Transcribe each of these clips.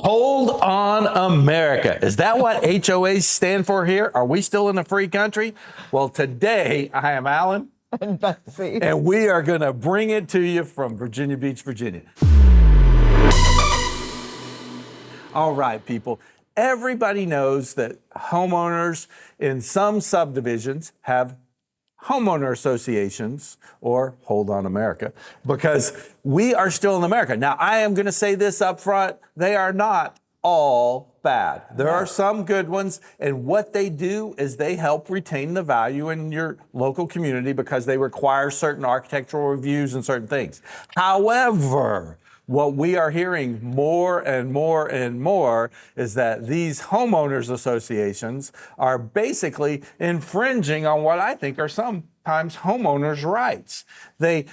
Hold on, America. Is that what HOAs stand for here? Are we still in a free country? Well, today I am Alan. And Betsy. And we are going to bring it to you from Virginia Beach, Virginia. All right, people. Everybody knows that homeowners in some subdivisions have homeowner associations, or Hold On America, because we are still in America. Now, I am going to say this up front. They are not all bad. There are some good ones, and what they do is they help retain the value in your local community because they require certain architectural reviews and certain things. However, what we are hearing more and more and more is that these homeowners associations are basically infringing on what I think are sometimes homeowners' rights. They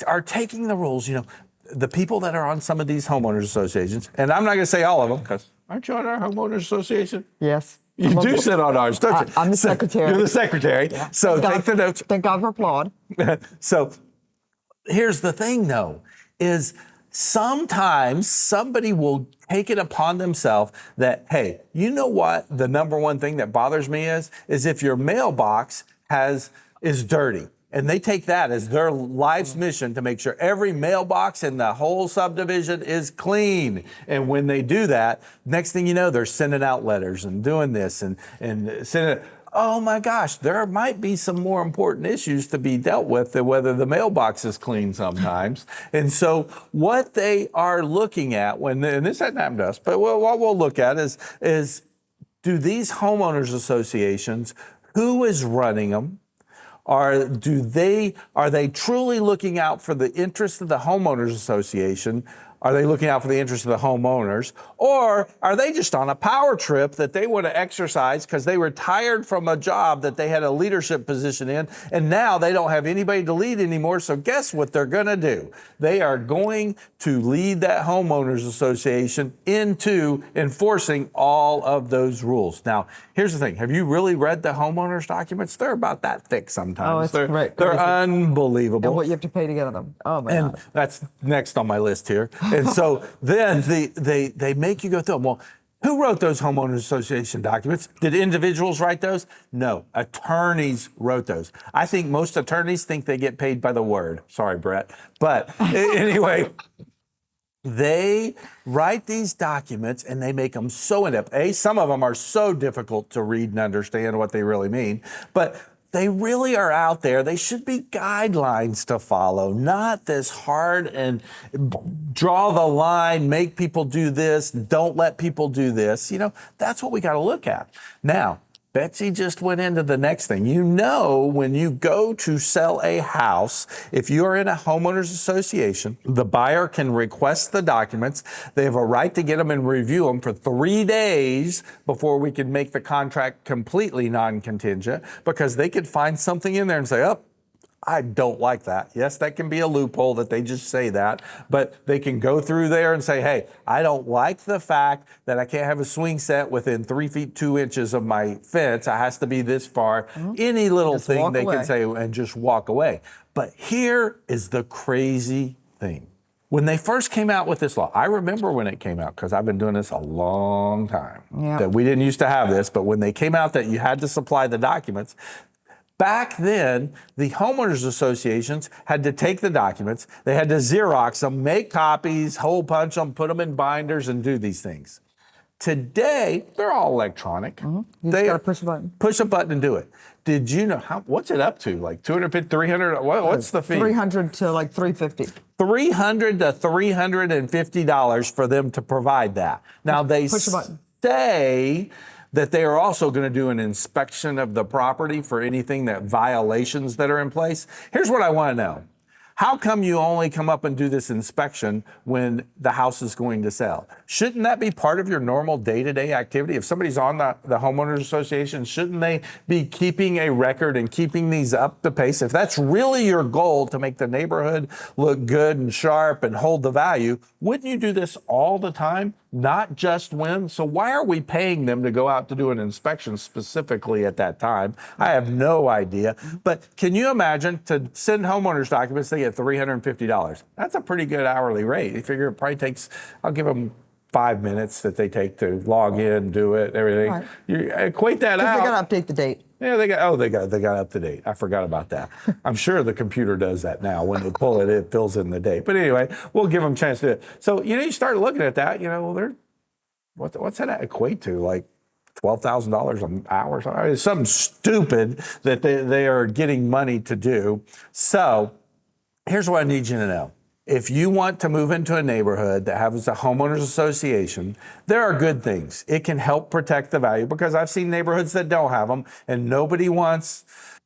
are taking the rules, the people that are on some of these homeowners associations, and I'm not going to say all of them because aren't you on our homeowners association? Yes. You do sit on ours, don't you? I'm the secretary. You're the secretary. Yeah. So take the notes. Thank God for applaud. So here's the thing, though, is sometimes somebody will take it upon themselves that, hey, you know what? The number one thing that bothers me is if your mailbox is dirty. And they take that as their life's mission to make sure every mailbox in the whole subdivision is clean. And when they do that, next thing you know, they're sending out letters and doing this and sending it. Oh my gosh, there might be some more important issues to be dealt with than whether the mailbox is clean sometimes. And so what they are looking at and this hasn't happened to us, but what we'll look at is do these homeowners associations, who is running them? Are they truly looking out for the interest of the homeowners association? Are they looking out for the interest of the homeowners? Or are they just on a power trip that they want to exercise because they retired from a job that they had a leadership position in, and now they don't have anybody to lead anymore, so guess what they're going to do? They are going to lead that homeowners association into enforcing all of those rules. Now, here's the thing. Have you really read the homeowners documents? They're about that thick sometimes. Oh, it's they're unbelievable. And what you have to pay to get them. Oh, my God. That's next on my list here. And so then they make you go through them. Well, who wrote those homeowners association documents? Did individuals write those? No, attorneys wrote those. I think most attorneys think they get paid by the word. Sorry, Brett. But anyway, they write these documents and they make them so in-depth. Some of them are so difficult to read and understand what they really mean, but they really are out there. They should be guidelines to follow, not this hard and draw the line, make people do this, don't let people do this. That's what we got to look at. Now, Betsy just went into the next thing. When you go to sell a house, if you're in a homeowners association, the buyer can request the documents. They have a right to get them and review them for 3 days before we can make the contract completely non-contingent, because they could find something in there and say, oh, I don't like that. Yes, that can be a loophole that they just say that, but they can go through there and say, hey, I don't like the fact that I can't have a swing set within 3 feet 2 inches of my fence. It has to be this far. Any little just thing they away. can say and just walk away. But here is the crazy thing. When they first came out with this law, I remember when it came out because I've been doing this a long time. Yeah. That we didn't used to have this, but when they came out that you had to supply the documents, back then, the homeowners associations had to take the documents, they had to Xerox them, make copies, hole punch them, put them in binders, and do these things. Today, they're all electronic. You just gotta push a button. Push a button and do it. Did you know what's it up to? Like 250, 300? What's the fee? 300 to like 350. $300 to $350 for them to provide that. Now they Push a button. say that they are also going to do an inspection of the property for anything violations that are in place. Here's what I want to know. How come you only come up and do this inspection when the house is going to sell? Shouldn't that be part of your normal day-to-day activity? If somebody's on the homeowners association, shouldn't they be keeping a record and keeping these up to pace? If that's really your goal, to make the neighborhood look good and sharp and hold the value, wouldn't you do this all the time? Not just when? So why are we paying them to go out to do an inspection specifically at that time? I have no idea. But can you imagine, to send homeowners documents, they get $350. That's a pretty good hourly rate. You figure it probably takes, I'll give them 5 minutes that they take to log in, do it, everything. Right. You equate that Because out. they got to update the date. Yeah, they got up to date. I forgot about that. I'm sure the computer does that now. When they pull it, it fills in the date. But anyway, we'll give them a chance to do it. So, you start looking at that, well, what's that equate to? Like $12,000 an hour? It's something stupid that they are getting money to do. So here's what I need you to know. If you want to move into a neighborhood that has a homeowners association, there are good things. It can help protect the value, because I've seen neighborhoods that don't have them, and nobody wants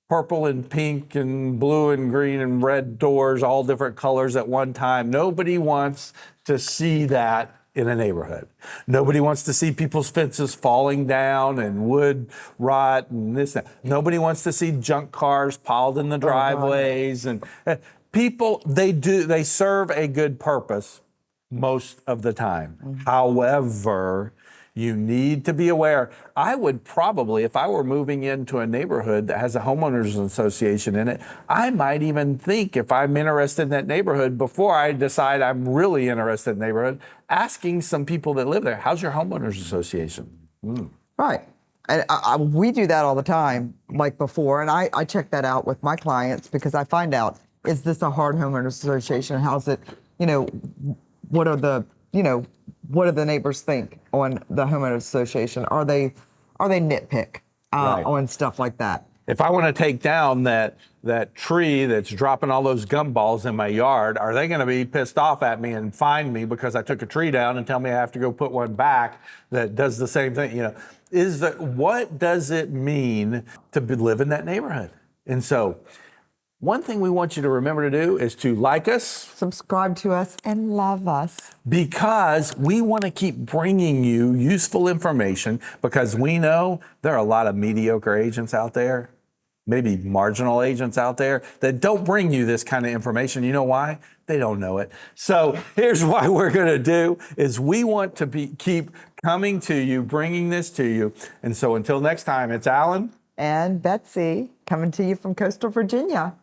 purple and pink and blue and green and red doors, all different colors at one time. Nobody wants to see that in a neighborhood. Nobody wants to see people's fences falling down and wood rot and this. Nobody wants to see junk cars piled in the driveways. And people, they serve a good purpose most of the time. Mm-hmm. However, you need to be aware. I would probably, if I were moving into a neighborhood that has a homeowners association in it, I might even think, if I'm interested in that neighborhood, before I decide I'm really interested in the neighborhood, asking some people that live there, how's your homeowners association? Right. And we do that all the time, like before. And I check that out with my clients, because I find out, is this a hard homeowners association? How's it, what are the neighbors think on the homeowners association? Are they nitpick Right. on stuff like that? If I want to take down that tree that's dropping all those gumballs in my yard, are they going to be pissed off at me and fine me because I took a tree down and tell me I have to go put one back that does the same thing? What does it mean to live in that neighborhood? And so, one thing we want you to remember to do is to like us, subscribe to us, and love us, because we want to keep bringing you useful information, because we know there are a lot of mediocre agents out there, maybe marginal agents out there, that don't bring you this kind of information. You know why? They don't know it. So here's what we're going to do is we want to keep coming to you, bringing this to you. And so until next time, it's Alan and Betsy coming to you from coastal Virginia.